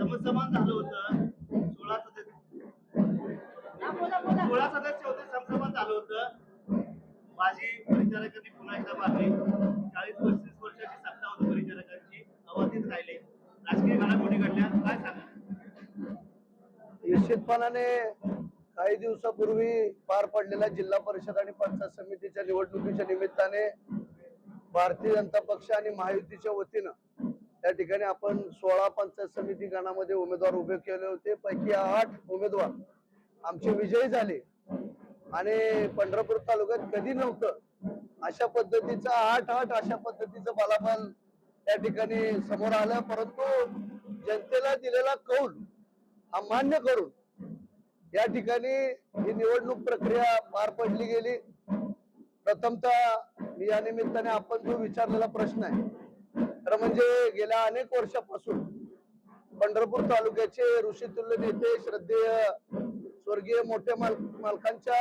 समसमान झालं होतं. 16 सदस्य होते. समसमान झालं होतं. माझी परिचारकांनी पुन्हा एकदा मारली. 40-35 वर्षाची सत्ता होती परिचारकांची, अवधीत राहिले. राजकीय घडामोडी घडल्या, काय सांगा? निश्चितपणाने काही दिवसापूर्वी पार पडलेल्या जिल्हा परिषद आणि पंचायत समितीच्या निवडणुकीच्या निमित्ताने भारतीय जनता पक्ष आणि महायुतीच्या वतीनं त्या ठिकाणी आपण 16 पंचायत समिती गणामध्ये उमेदवार उभे केले होते. पैकी 8 उमेदवार आमचे विजयी झाले आणि पंढरपूर तालुक्यात कधी नव्हतं अशा पद्धतीचं 8 अशा पद्धतीचं बलाबल त्या ठिकाणी समोर आलं. परंतु जनतेला दिलेला कौल हा मान्य करून या ठिकाणी ही निवडणूक प्रक्रिया पार पडली गेली. प्रथमतः या निमित्ताने आपण जो विचारलेला प्रश्न आहे तर म्हणजे गेल्या अनेक वर्षापासून पंढरपूर तालुक्याचे ऋषितुल्य नेते श्रद्धेय स्वर्गीय मोठे मालकांच्या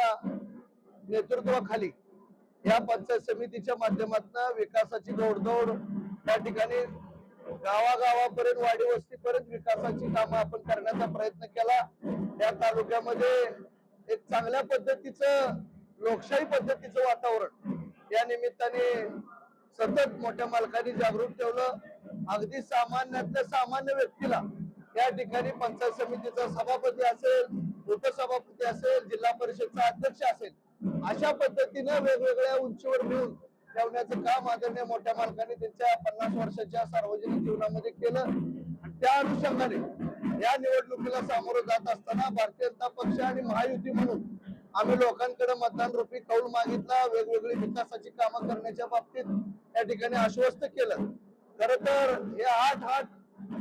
नेतृत्वाखाली या पंचायत समितीच्या माध्यमातून विकासाची घोडदौड त्या ठिकाणी गावागावापर्यंत वाडी वस्तीपर्यंत विकासाची कामं आपण करण्याचा प्रयत्न केला. या तालुक्यामध्ये एक चांगल्या पद्धतीचं लोकशाही पद्धतीचं वातावरण या निमित्ताने सतत मोठ्या मालकांनी जागृत ठेवलं. अगदी सामान्यातल्या सामान्य व्यक्तीला या ठिकाणी पंचायत समितीचा सभापती असेल, उपसभापती असेल, जिल्हा परिषदचा अध्यक्ष असेल, अशा पद्धतीनं वेगवेगळ्या उंचीवर घेऊन ठेवण्याचं काम आदरणीय मोठ्या मालकांनी त्यांच्या 50 वर्षाच्या सार्वजनिक जीवनामध्ये केलं. आणि त्या अनुषंगाने या निवडणुकीला सामोरं जात असताना भारतीय जनता पक्ष आणि महायुती म्हणून आम्ही लोकांकडे मतदान रूपी कौल मागितला. वेगवेगळी विकासाची कामं करण्याच्या बाबतीत या ठिकाणी आश्वस्त केलं. खर तर हे 8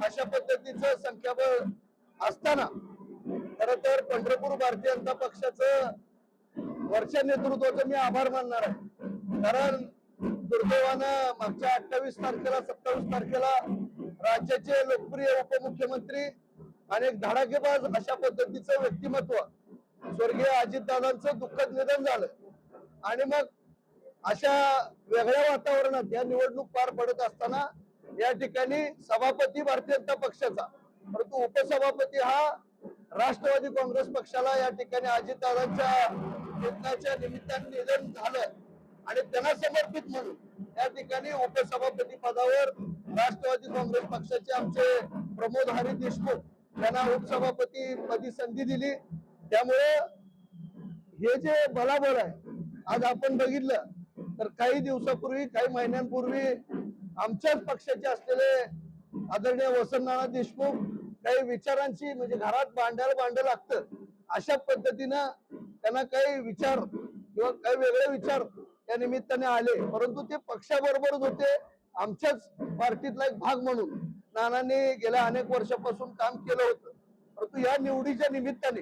अशा पद्धतीचं संख्याबळ असताना खर तर पंढरपूर भारतीय जनता पक्षाचं वरच्या नेतृत्वाचं मी आभार मानणार आहे. कारण दुर्दैवानं मागच्या 28 तारखेला 27 तारखेला राज्याचे लोकप्रिय उपमुख्यमंत्री आणि एक धडाकेबाज अशा पद्धतीचं व्यक्तिमत्व स्वर्गीय अजितदादांचं दुःखद निधन झालं. आणि मग अशा वेगळ्या वातावरणात या निवडणूक पार पडत असताना या ठिकाणी सभापती भारतीय जनता पक्षाचा, परंतु उपसभापती हा राष्ट्रवादी काँग्रेस पक्षाला या ठिकाणी अजितदादांच्या निधनाच्या निमित्ताने निधन झालं आणि त्यांना समर्पित म्हणून या ठिकाणी उपसभापती पदावर राष्ट्रवादी काँग्रेस पक्षाचे आमचे प्रमोद हरी देशमुख यांना उपसभापती पदी संधी दिली. त्यामुळे हे जे बलाबल आहे आज आपण बघितलं तर काही दिवसापूर्वी, काही महिन्यांपूर्वी आमच्याच पक्षाचे असलेले आदरणीय वसंतनाना देशमुख काही विचारांची म्हणजे घरात भांडं लागतं अशा पद्धतीनं त्यांना काही विचार किंवा काही वेगळे विचार त्या निमित्ताने आले. परंतु ते पक्षाबरोबरच होते, आमच्याच पार्टीतला एक भाग म्हणून नानांनी गेल्या अनेक वर्षापासून काम केलं होतं. परंतु या निवडीच्या निमित्ताने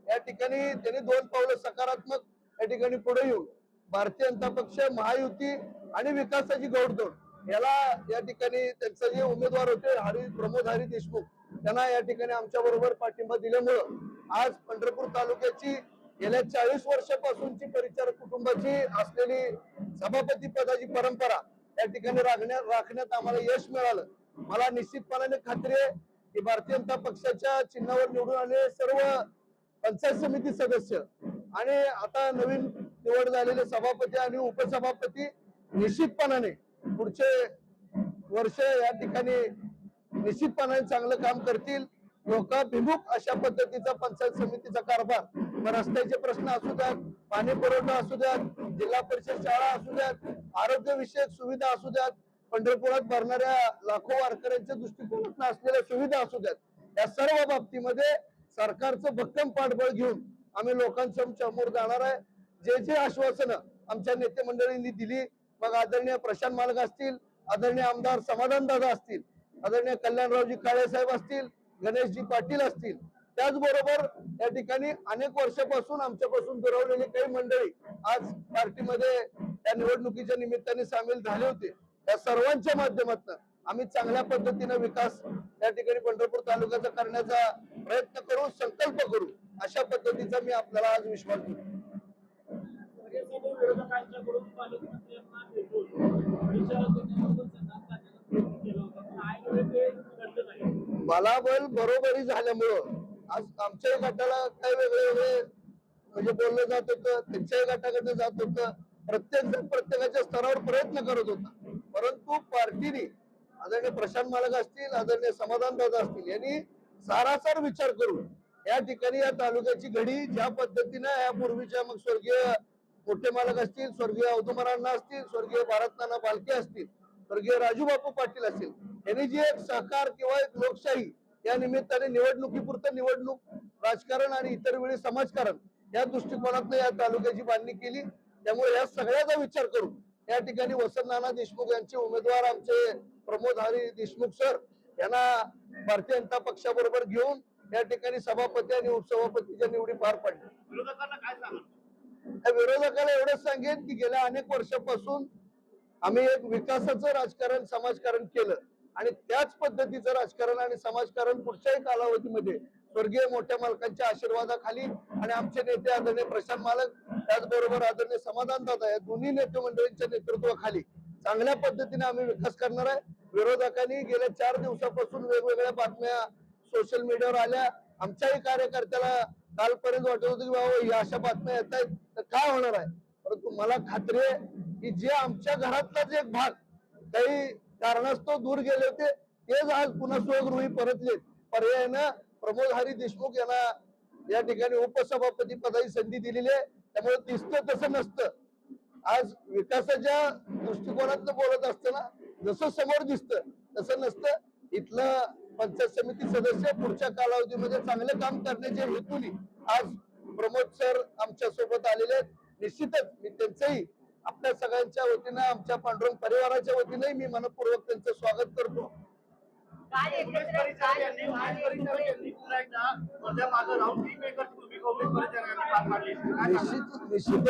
या ठिकाणी त्यांनी 2 पावलं सकारात्मक या ठिकाणी पुढे येऊन भारतीय जनता पक्ष, महायुती आणि विकासाची घोडदौड याला या ठिकाणी त्यांचे जे उमेदवार होते प्रमोद हरी देशमुख त्यांना या ठिकाणी आमच्या बरोबर पाठिंबा दिल्यामुळं आज पंढरपूर तालुक्याची गेल्या 40 वर्षापासूनची परिचारक कुटुंबाची असलेली सभापती पदाची परंपरा या ठिकाणी राखण्यात आम्हाला यश मिळालं. मला निश्चितपणाने खात्री आहे की भारतीय जनता पक्षाच्या चिन्हावर निवडून आलेले सर्व पंचायत समिती सदस्य आणि आता नवीन निवड झालेले सभापती आणि उपसभापती निश्चितपणाने पुढचे वर्ष या ठिकाणी निश्चितपणाने चांगलं काम करतील. लोकाभिमुख अशा पद्धतीचा पंचायत समितीचा कारभार मग रस्त्याचे प्रश्न असू द्यात, पाणी पुरवठा असू द्यात, जिल्हा परिषद शाळा असू द्यात, आरोग्य विषयक सुविधा असू द्यात, पंढरपुरात भरणाऱ्या लाखो वारकऱ्यांच्या दृष्टिकोनातून असलेल्या सुविधा असू द्यात, या सर्व बाबतीमध्ये सरकारचं भक्कम पाठबळ घेऊन आम्ही लोकांसमोर जाणार आहे. जे जे आश्वासनं आमच्या नेते मंडळींनी दिली, मग आदरणीय प्रशांत मालक असतील, आदरणीय आमदार समाधान दादा असतील, आदरणीय कल्याणरावजी काळे साहेब असतील, गणेशजी पाटील असतील, त्याचबरोबर या ठिकाणी अनेक वर्षापासून आमच्यापासून दुरावलेली काही मंडळी आज पार्टीमध्ये या निवडणुकीच्या निमित्ताने सामील झाले होते. या सर्वांच्या माध्यमातून आम्ही चांगल्या पद्धतीने विकास या ठिकाणी पंढरपूर तालुक्याचा करण्याचा प्रयत्न करू, संकल्प करू, अशा पद्धतीचा मी आपल्याला आज विश्वास देतो. विरोधकांच्याकडून पालकमंत्र्यांना भेटून मला बरोबरी झाल्यामुळं आज आमच्याही गटाला काही वेगळे वेगळे म्हणजे बोललं जात होतं, त्यांच्याही गटाकडे जात होतं, प्रत्येक जण प्रत्येकाच्या स्तरावर प्रयत्न करत होता. परंतु पार्टीने आदरणीय प्रशांत मालक असतील, आदरणीय समाधान दादा असतील, यांनी सारासार विचार करून या ठिकाणी या तालुक्याची घडी ज्या पद्धतीने यापूर्वीच्या मग स्वर्गीय मोठे मालक असतील, स्वर्गीय अवधूमरांना असतील, स्वर्गीय भारतनाना बालके असतील, स्वर्गीय राजूबापू पाटील असतील, यांनी जी एक सहकार किंवा एक लोकशाही या निमित्ताने निवडणुकीपुरतं निवडणूक राजकारण आणि इतर वेळी समाजकारण या दृष्टिकोनातून या तालुक्याची बांधणी केली. त्यामुळे या सगळ्याचा विचार करून या ठिकाणी वसंत नाना देशमुख यांचे उमेदवार आमचे प्रमोद हरी देशमुख सर यांना भारतीय जनता पक्षाबरोबर घेऊन या ठिकाणी सभापती आणि उपसभापतीच्या निवडी पार पडल्या. विरोधकांना काय सांगा? विरोधकाला एवढंच सांगेन की गेल्या अनेक वर्षापासून आम्ही एक विकासाचं राजकारण समाजकारण केलं आणि त्याच पद्धतीचं राजकारण आणि समाजकारण पुढच्याही कालावधीमध्ये स्वर्गीय मोठ्या मालकांच्या आशीर्वादाखाली आणि आमचे नेते आदरणीय प्रशांत मालक त्याचबरोबर आदरणीय समाधान दादा या दोन्ही नेते मंडळींच्या नेतृत्वाखाली चांगल्या पद्धतीने आम्ही विकास करणार आहे. विरोधकांनी गेल्या 4 दिवसापासून वेगवेगळ्या बातम्या सोशल मीडियावर आल्या. आमच्याही कार्यकर्त्याला कालपर्यंत वाटत होतं की बाबा या अशा बातम्या येत आहेत तर काय होणार आहे, परंतु मला खात्री आहे की जे आमच्या घरातलाच एक भाग काही कारणास्तव दूर गेले होते तेच आज पुन्हा स्वगृही परतले. पर्यायानं प्रमोद हरी देशमुख यांना या ठिकाणी उपसभापती पदाची संधी दिलेली आहे. त्यामुळे दिसतं तसं नसतं. आज विकासाच्या दृष्टिकोनातून बोलत असताना जसं समोर दिसतं तसं नसतं. इथलं पंचायत समिती सदस्य पुढच्या कालावधीमध्ये चांगले काम करण्याच्या हेतूने आज प्रमोद सर आमच्या सोबत आलेले आहेत. निश्चितच मी त्यांचंही आपल्या सगळ्यांच्या वतीनं आमच्या पांडुरंग परिवाराच्या वतीने मी मनपूर्वक त्यांचं स्वागत करतो. उमेश परिचारक यांनी पुन्हा एकदा माझ्या मागे राहून टीम मेकरची भूमिका उमेश परिचारकांनी पार पाडली. निश्चित